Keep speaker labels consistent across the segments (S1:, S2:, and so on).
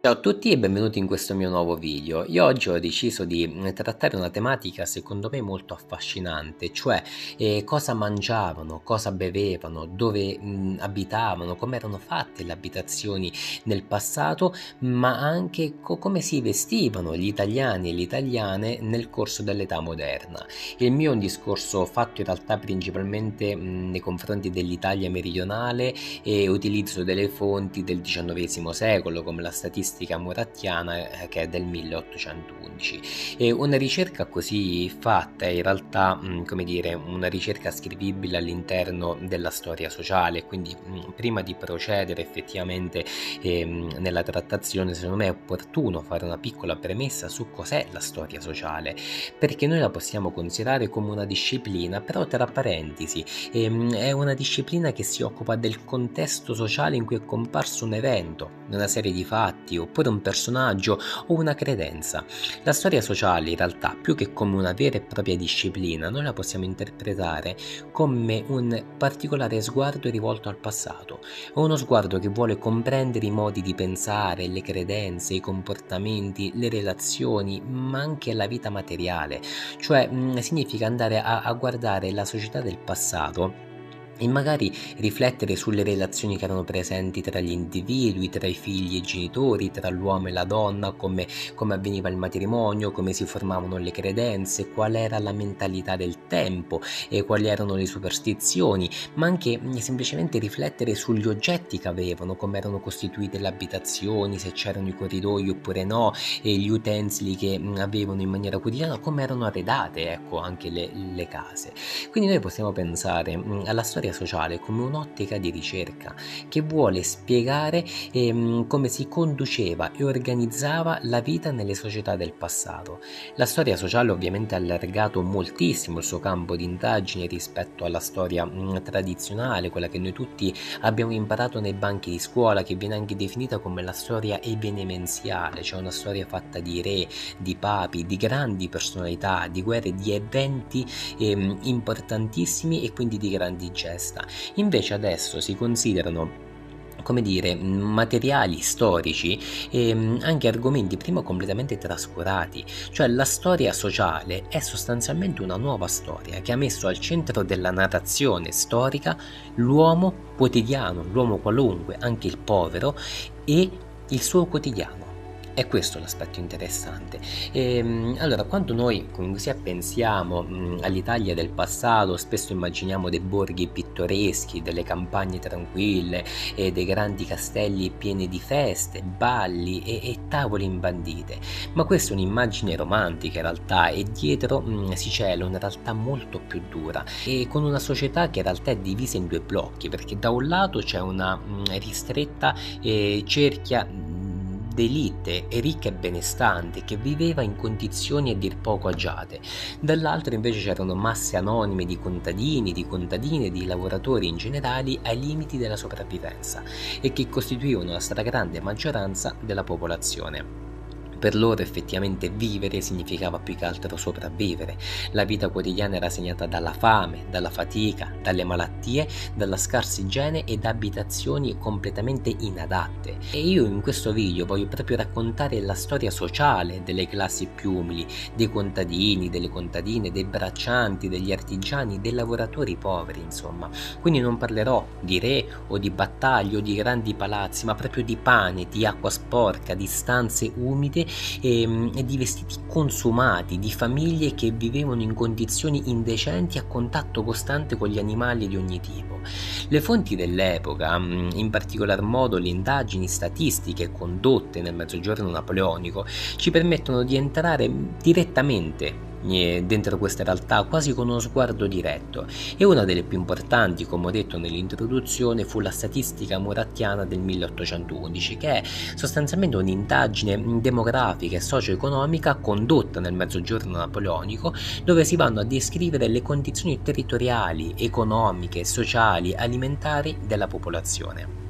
S1: Ciao a tutti e benvenuti in questo mio nuovo video. Io oggi ho deciso di trattare una tematica secondo me molto affascinante, cioè cosa mangiavano, cosa bevevano, dove abitavano, come erano fatte le abitazioni nel passato, ma anche come si vestivano gli italiani e le italiane nel corso dell'età moderna. Il mio è un discorso fatto in realtà principalmente nei confronti dell'Italia meridionale e utilizzo delle fonti del XIX secolo come la statistica murattiana che è del 1811 e una ricerca così fatta è in realtà come dire una ricerca scrivibile all'interno della storia sociale, quindi prima di procedere effettivamente nella trattazione secondo me è opportuno fare una piccola premessa su cos'è la storia sociale, perché noi la possiamo considerare come una disciplina, però tra parentesi è una disciplina che si occupa del contesto sociale in cui è comparso un evento, una serie di fatti, oppure un personaggio o una credenza. La storia sociale in realtà, più che come una vera e propria disciplina, noi la possiamo interpretare come un particolare sguardo rivolto al passato, uno sguardo che vuole comprendere i modi di pensare, le credenze, i comportamenti, le relazioni, ma anche la vita materiale, cioè significa andare a guardare la società del passato e magari riflettere sulle relazioni che erano presenti tra gli individui, tra i figli e i genitori, tra l'uomo e la donna, come avveniva il matrimonio, come si formavano le credenze, qual era la mentalità del tempo e quali erano le superstizioni, ma anche semplicemente riflettere sugli oggetti che avevano, come erano costituite le abitazioni, se c'erano i corridoi oppure no, e gli utensili che avevano in maniera quotidiana, come erano arredate, ecco, anche le case. Quindi noi possiamo pensare alla storia sociale come un'ottica di ricerca che vuole spiegare come si conduceva e organizzava la vita nelle società del passato. La storia sociale ovviamente ha allargato moltissimo il suo campo di indagine rispetto alla storia tradizionale, quella che noi tutti abbiamo imparato nei banchi di scuola, che viene anche definita come la storia evenemenziale, cioè una storia fatta di re, di papi, di grandi personalità, di guerre, di eventi importantissimi e quindi di grandi gesta. Invece adesso si considerano, come dire, materiali storici e anche argomenti prima completamente trascurati, cioè la storia sociale è sostanzialmente una nuova storia che ha messo al centro della narrazione storica l'uomo quotidiano, l'uomo qualunque, anche il povero, e il suo quotidiano. È questo l'aspetto interessante. Allora, quando noi comunque sia pensiamo all'Italia del passato, spesso immaginiamo dei borghi pittoreschi, delle campagne tranquille e dei grandi castelli pieni di feste, balli e tavole imbandite. Ma questa è un'immagine romantica in realtà, e dietro si cela una realtà molto più dura, e con una società che in realtà è divisa in due blocchi, perché da un lato c'è una ristretta cerchia d'élite e ricca e benestante che viveva in condizioni a dir poco agiate, dall'altro invece c'erano masse anonime di contadini, di contadine, di lavoratori in generale ai limiti della sopravvivenza e che costituivano la stragrande maggioranza della popolazione. Per loro effettivamente vivere significava più che altro sopravvivere. La vita quotidiana era segnata dalla fame, dalla fatica, dalle malattie, dalla scarsa igiene e da abitazioni completamente inadatte. E io in questo video voglio proprio raccontare la storia sociale delle classi più umili, dei contadini, delle contadine, dei braccianti, degli artigiani, dei lavoratori poveri, insomma. Quindi non parlerò di re o di battaglie o di grandi palazzi, ma proprio di pane, di acqua sporca, di stanze umide e di vestiti consumati, di famiglie che vivevano in condizioni indecenti a contatto costante con gli animali di ogni tipo. Le fonti dell'epoca, in particolar modo le indagini statistiche condotte nel Mezzogiorno napoleonico, ci permettono di entrare direttamente dentro questa realtà quasi con uno sguardo diretto, e una delle più importanti, come ho detto nell'introduzione, fu la statistica murattiana del 1811, che è sostanzialmente un'indagine demografica e socio-economica condotta nel Mezzogiorno napoleonico, dove si vanno a descrivere le condizioni territoriali, economiche, sociali, alimentari della popolazione.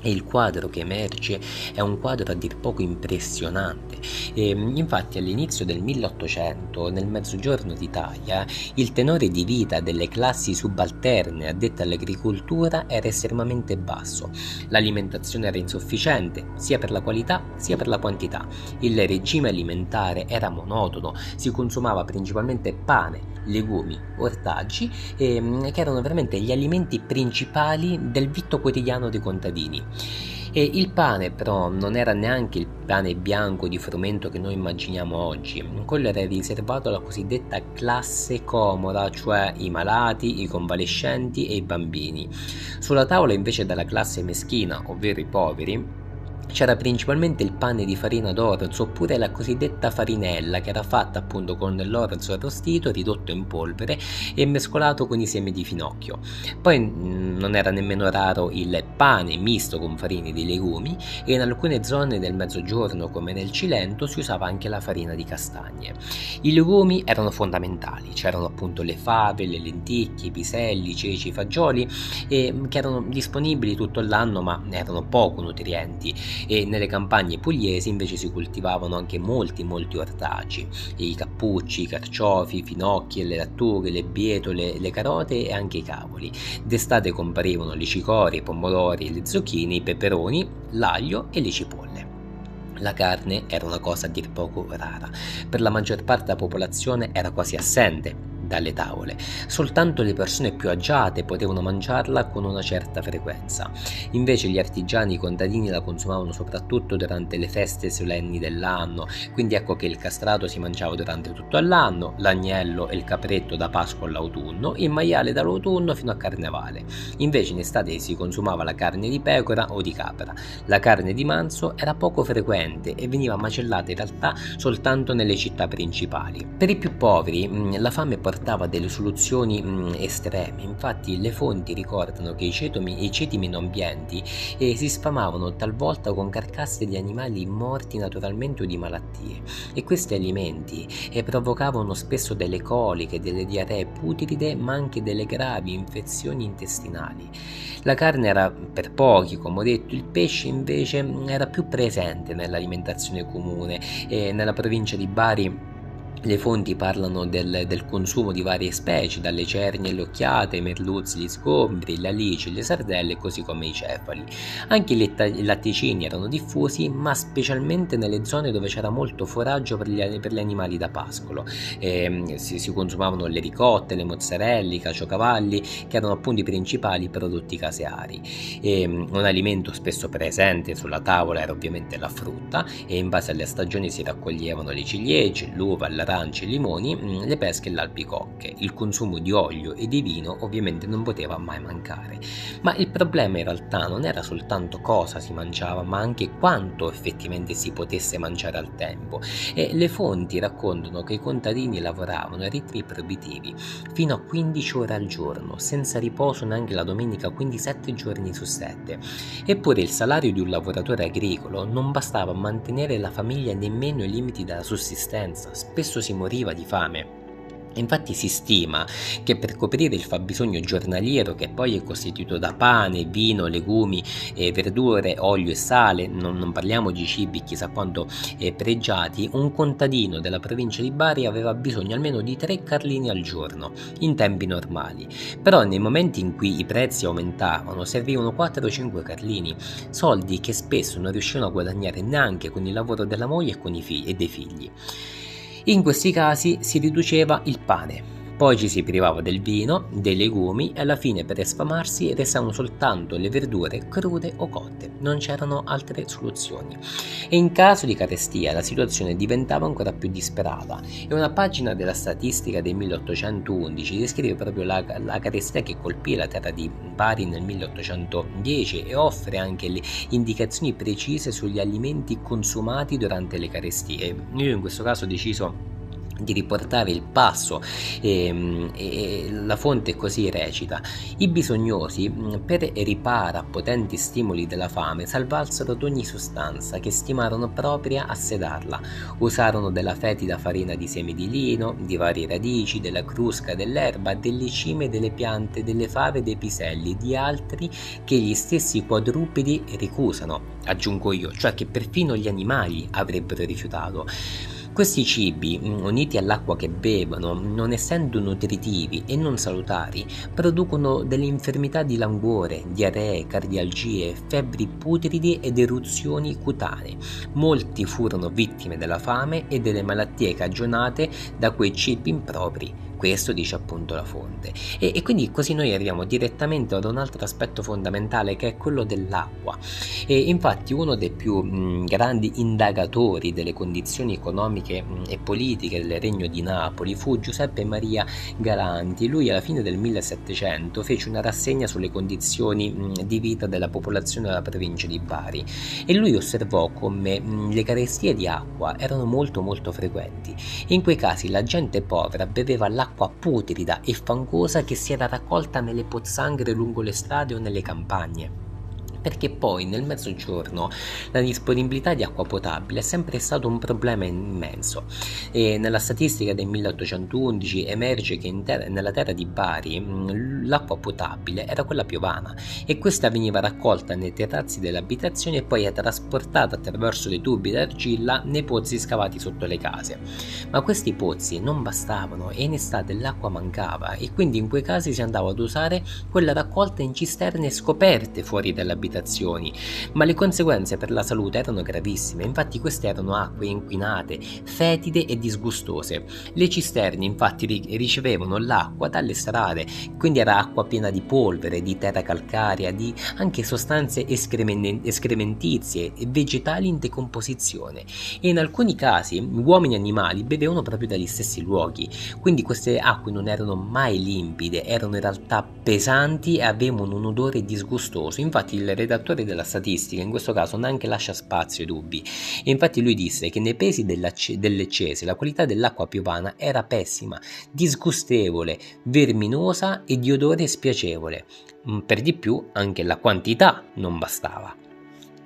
S1: E il quadro che emerge è un quadro a dir poco impressionante. Infatti all'inizio del 1800, nel Mezzogiorno d'Italia, il tenore di vita delle classi subalterne addette all'agricoltura era estremamente basso. L'alimentazione era insufficiente, sia per la qualità sia per la quantità. Il regime alimentare era monotono, si consumava principalmente pane, legumi, ortaggi, che erano veramente gli alimenti principali del vitto quotidiano dei contadini. E il pane però non era neanche il pane bianco di frumento che noi immaginiamo oggi, quello era riservato alla cosiddetta classe comoda, cioè i malati, i convalescenti e i bambini. Sulla tavola invece della classe meschina, ovvero i poveri, c'era principalmente il pane di farina d'orzo oppure la cosiddetta farinella, che era fatta appunto con l'orzo arrostito, ridotto in polvere e mescolato con i semi di finocchio. Poi non era nemmeno raro il pane misto con farine di legumi, e in alcune zone del Mezzogiorno come nel Cilento si usava anche la farina di castagne. I legumi erano fondamentali, c'erano appunto le fave, le lenticchie, i piselli, i ceci, i fagioli, che erano disponibili tutto l'anno ma erano poco nutrienti. E nelle campagne pugliesi invece si coltivavano anche molti ortaggi, i cappucci, i carciofi, i finocchi, le lattughe, le bietole, le carote e anche i cavoli. D'estate comparivano le cicorie, i pomodori, le zucchine, i peperoni, l'aglio e le cipolle. La carne era una cosa a dir poco rara, per la maggior parte della popolazione era quasi assente dalle tavole, soltanto le persone più agiate potevano mangiarla con una certa frequenza. Invece gli artigiani, i contadini la consumavano soprattutto durante le feste solenni dell'anno, quindi ecco che il castrato si mangiava durante tutto l'anno, l'agnello e il capretto da Pasqua all'autunno, il maiale dall'autunno fino a Carnevale. Invece in estate si consumava la carne di pecora o di capra. La carne di manzo era poco frequente e veniva macellata in realtà soltanto nelle città principali. Per i più poveri la fame portava delle soluzioni estreme. Infatti le fonti ricordano che i ceti meno ambienti si sfamavano talvolta con carcasse di animali morti naturalmente o di malattie, e questi alimenti provocavano spesso delle coliche, delle diarree putride, ma anche delle gravi infezioni intestinali. La carne era per pochi, come ho detto, il pesce invece era più presente nell'alimentazione comune. Nella provincia di Bari le fonti parlano del consumo di varie specie, dalle cernie alle occhiate, i merluzzi, gli sgombri, le alici, le sardelle, così come i cefali. Anche i latticini erano diffusi, ma specialmente nelle zone dove c'era molto foraggio per gli animali da pascolo. Si consumavano le ricotte, le mozzarelle, i caciocavalli, che erano appunto i principali prodotti caseari. Un alimento spesso presente sulla tavola era ovviamente la frutta, e in base alle stagioni si raccoglievano le ciliegie, l'uva, l'arance, i limoni, le pesche e le albicocche. Il consumo di olio e di vino ovviamente non poteva mai mancare. Ma il problema in realtà non era soltanto cosa si mangiava, ma anche quanto effettivamente si potesse mangiare al tempo. E le fonti raccontano che i contadini lavoravano a ritmi proibitivi, fino a 15 ore al giorno, senza riposo neanche la domenica, quindi 7 giorni su 7. Eppure il salario di un lavoratore agricolo non bastava a mantenere la famiglia nemmeno ai limiti della sussistenza, spesso si moriva di fame. Infatti si stima che per coprire il fabbisogno giornaliero, che poi è costituito da pane, vino, legumi, verdure, olio e sale, non parliamo di cibi chissà quanto pregiati, un contadino della provincia di Bari aveva bisogno almeno di 3 carlini al giorno, in tempi normali. Però nei momenti in cui i prezzi aumentavano servivano 4 o 5 carlini, soldi che spesso non riuscivano a guadagnare neanche con il lavoro della moglie e dei figli. In questi casi si riduceva il pane, poi ci si privava del vino, dei legumi, e alla fine per sfamarsi restavano soltanto le verdure crude o cotte, non c'erano altre soluzioni. E in caso di carestia la situazione diventava ancora più disperata, e una pagina della statistica del 1811 descrive proprio la carestia che colpì la terra di Bari nel 1810 e offre anche le indicazioni precise sugli alimenti consumati durante le carestie. Io in questo caso ho deciso di riportare il passo e la fonte così recita: i bisognosi per ripara a potenti stimoli della fame salvarsero d'ogni sostanza che stimarono propria a sedarla, usarono della fetida farina di semi di lino, di varie radici, della crusca dell'erba, delle cime delle piante, delle fave dei piselli, di altri che gli stessi quadrupedi ricusano, aggiungo io, cioè che perfino gli animali avrebbero rifiutato. Questi cibi, uniti all'acqua che bevono, non essendo nutritivi e non salutari, producono delle infermità di languore, diarree, cardialgie, febbri putridi ed eruzioni cutanee. Molti furono vittime della fame e delle malattie cagionate da quei cibi impropri. Questo dice appunto la fonte. E quindi così noi arriviamo direttamente ad un altro aspetto fondamentale, che è quello dell'acqua. E infatti uno dei più grandi indagatori delle condizioni economiche e politiche del Regno di Napoli fu Giuseppe Maria Galanti. Lui alla fine del 1700 fece una rassegna sulle condizioni di vita della popolazione della provincia di Bari, e lui osservò come le carestie di acqua erano molto frequenti. In quei casi la gente povera beveva l'acqua putrida e fangosa che si era raccolta nelle pozzanghere lungo le strade o nelle campagne, perché poi nel mezzogiorno la disponibilità di acqua potabile è sempre stato un problema immenso, e nella statistica del 1811 emerge che nella terra di Bari l'acqua potabile era quella piovana, e questa veniva raccolta nei terrazzi delle abitazioni e poi è trasportata attraverso dei tubi d'argilla nei pozzi scavati sotto le case. Ma questi pozzi non bastavano e in estate l'acqua mancava, e quindi in quei casi si andava ad usare quella raccolta in cisterne scoperte fuori dalle abitazioni, ma le conseguenze per la salute erano gravissime. Infatti queste erano acque inquinate, fetide e disgustose. Le cisterne infatti ricevevano l'acqua dalle strade, quindi era acqua piena di polvere, di terra calcarea, di anche sostanze escrementizie e vegetali in decomposizione, e in alcuni casi uomini e animali bevevano proprio dagli stessi luoghi. Quindi queste acque non erano mai limpide, erano in realtà pesanti e avevano un odore disgustoso. Infatti il redattore della statistica in questo caso neanche lascia spazio ai dubbi, e infatti lui disse che nei paesi dell'Eccese la qualità dell'acqua piovana era pessima, disgustevole, verminosa e di odore spiacevole. Per di più anche la quantità non bastava.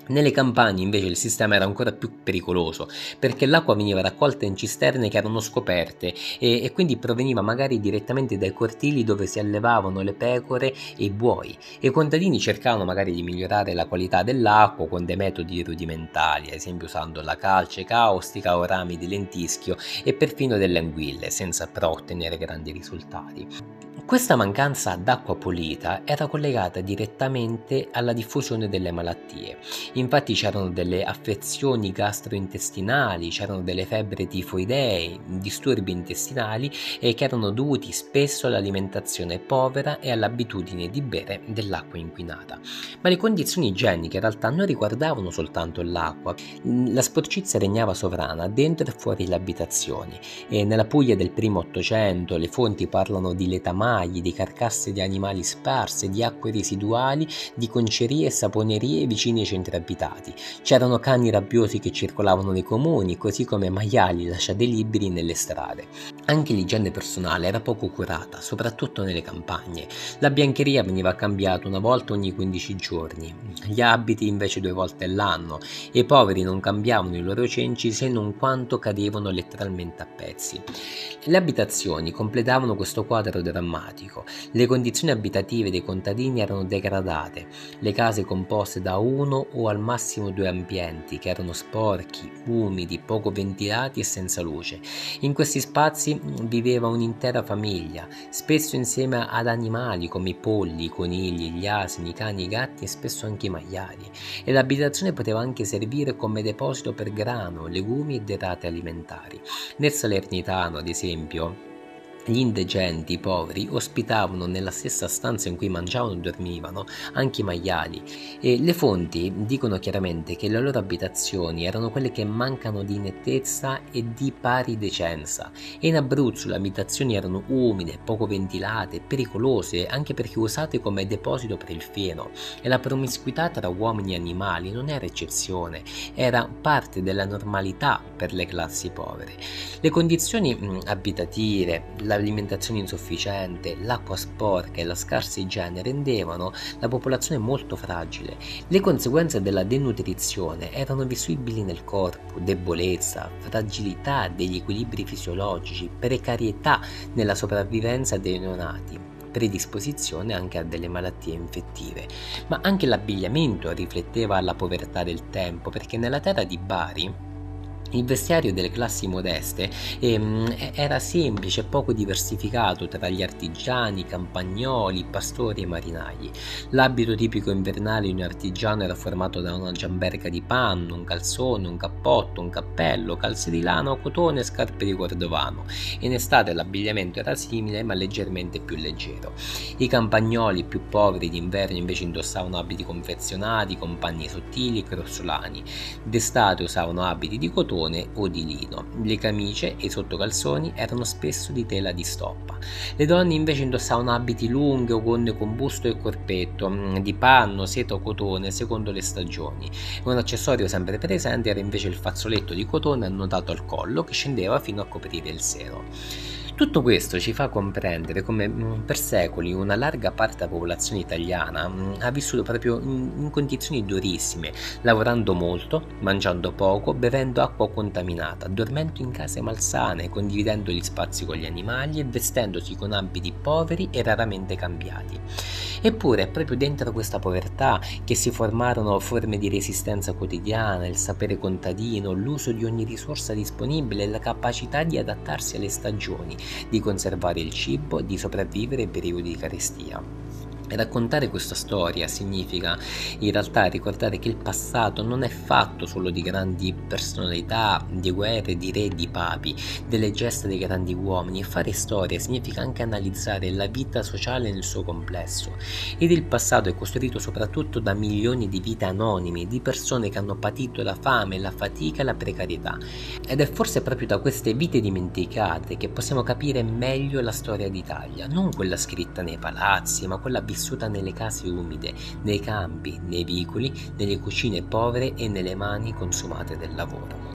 S1: Nelle campagne invece il sistema era ancora più pericoloso, perché l'acqua veniva raccolta in cisterne che erano scoperte e quindi proveniva magari direttamente dai cortili dove si allevavano le pecore e i buoi, e i contadini cercavano magari di migliorare la qualità dell'acqua con dei metodi rudimentali, ad esempio usando la calce caustica o rami di lentischio e perfino delle anguille, senza però ottenere grandi risultati. Questa mancanza d'acqua pulita era collegata direttamente alla diffusione delle malattie. Infatti c'erano delle affezioni gastrointestinali, c'erano delle febbri tifoidee, disturbi intestinali che erano dovuti spesso all'alimentazione povera e all'abitudine di bere dell'acqua inquinata. Ma le condizioni igieniche in realtà non riguardavano soltanto l'acqua. La sporcizia regnava sovrana dentro e fuori le abitazioni, e nella Puglia del primo Ottocento le fonti parlano di letamaglie, di carcasse di animali sparse, di acque residuali, di concerie e saponerie vicini ai centri abitati. C'erano cani rabbiosi che circolavano nei comuni, così come maiali lasciati liberi nelle strade. Anche l'igiene personale era poco curata, soprattutto nelle campagne. La biancheria veniva cambiata una volta ogni 15 giorni, gli abiti invece 2 volte all'anno, e i poveri non cambiavano i loro cenci se non quando cadevano letteralmente a pezzi. Le abitazioni completavano questo quadro drammatico. Le condizioni abitative dei contadini erano degradate, le case composte da 1 o al massimo 2 ambienti che erano sporchi, umidi, poco ventilati e senza luce. In questi spazi viveva un'intera famiglia, spesso insieme ad animali come i polli, i conigli, gli asini, i cani, i gatti e spesso anche i maiali, e l'abitazione poteva anche servire come deposito per grano, legumi e derrate alimentari. Nel Salernitano, ad esempio, Gli indigenti, i poveri, ospitavano nella stessa stanza in cui mangiavano e dormivano anche i maiali, e le fonti dicono chiaramente che le loro abitazioni erano quelle che mancano di nettezza e di pari decenza, e in Abruzzo le abitazioni erano umide, poco ventilate, pericolose anche perché usate come deposito per il fieno, e la promiscuità tra uomini e animali non era eccezione, era parte della normalità per le classi povere. Le condizioni abitative, l'alimentazione insufficiente, l'acqua sporca e la scarsa igiene rendevano la popolazione molto fragile. Le conseguenze della denutrizione erano visibili nel corpo: debolezza, fragilità degli equilibri fisiologici, precarietà nella sopravvivenza dei neonati, predisposizione anche a delle malattie infettive. Ma anche l'abbigliamento rifletteva la povertà del tempo, perché nella terra di Bari il vestiario delle classi modeste era semplice e poco diversificato tra gli artigiani, campagnoli, pastori e marinai. L'abito tipico invernale di un artigiano era formato da una giamberca di panno, un calzone, un cappotto, un cappello, calze di lana o cotone e scarpe di cordovano. In estate l'abbigliamento era simile ma leggermente più leggero. I campagnoli più poveri d'inverno invece indossavano abiti confezionati con panni sottili e grossolani. D'estate usavano abiti di cotone o di lino. Le camicie e i sottocalzoni erano spesso di tela di stoppa. Le donne invece indossavano abiti lunghi o gonne con busto e corpetto, di panno, seta o cotone secondo le stagioni. Un accessorio sempre presente era invece il fazzoletto di cotone annodato al collo che scendeva fino a coprire il seno. Tutto questo ci fa comprendere come per secoli una larga parte della popolazione italiana ha vissuto proprio in condizioni durissime, lavorando molto, mangiando poco, bevendo acqua contaminata, dormendo in case malsane, condividendo gli spazi con gli animali e vestendosi con abiti poveri e raramente cambiati. Eppure è proprio dentro questa povertà che si formarono forme di resistenza quotidiana, il sapere contadino, l'uso di ogni risorsa disponibile e la capacità di adattarsi alle stagioni, di conservare il cibo, di sopravvivere ai periodi di carestia. Raccontare questa storia significa in realtà ricordare che il passato non è fatto solo di grandi personalità, di guerre, di re, di papi, delle gesta dei grandi uomini, e fare storia significa anche analizzare la vita sociale nel suo complesso. Ed il passato è costruito soprattutto da milioni di vite anonime, di persone che hanno patito la fame, la fatica e la precarietà. Ed è forse proprio da queste vite dimenticate che possiamo capire meglio la storia d'Italia, non quella scritta nei palazzi, ma quella vissuta nelle case umide, nei campi, nei vicoli, nelle cucine povere e nelle mani consumate del lavoro.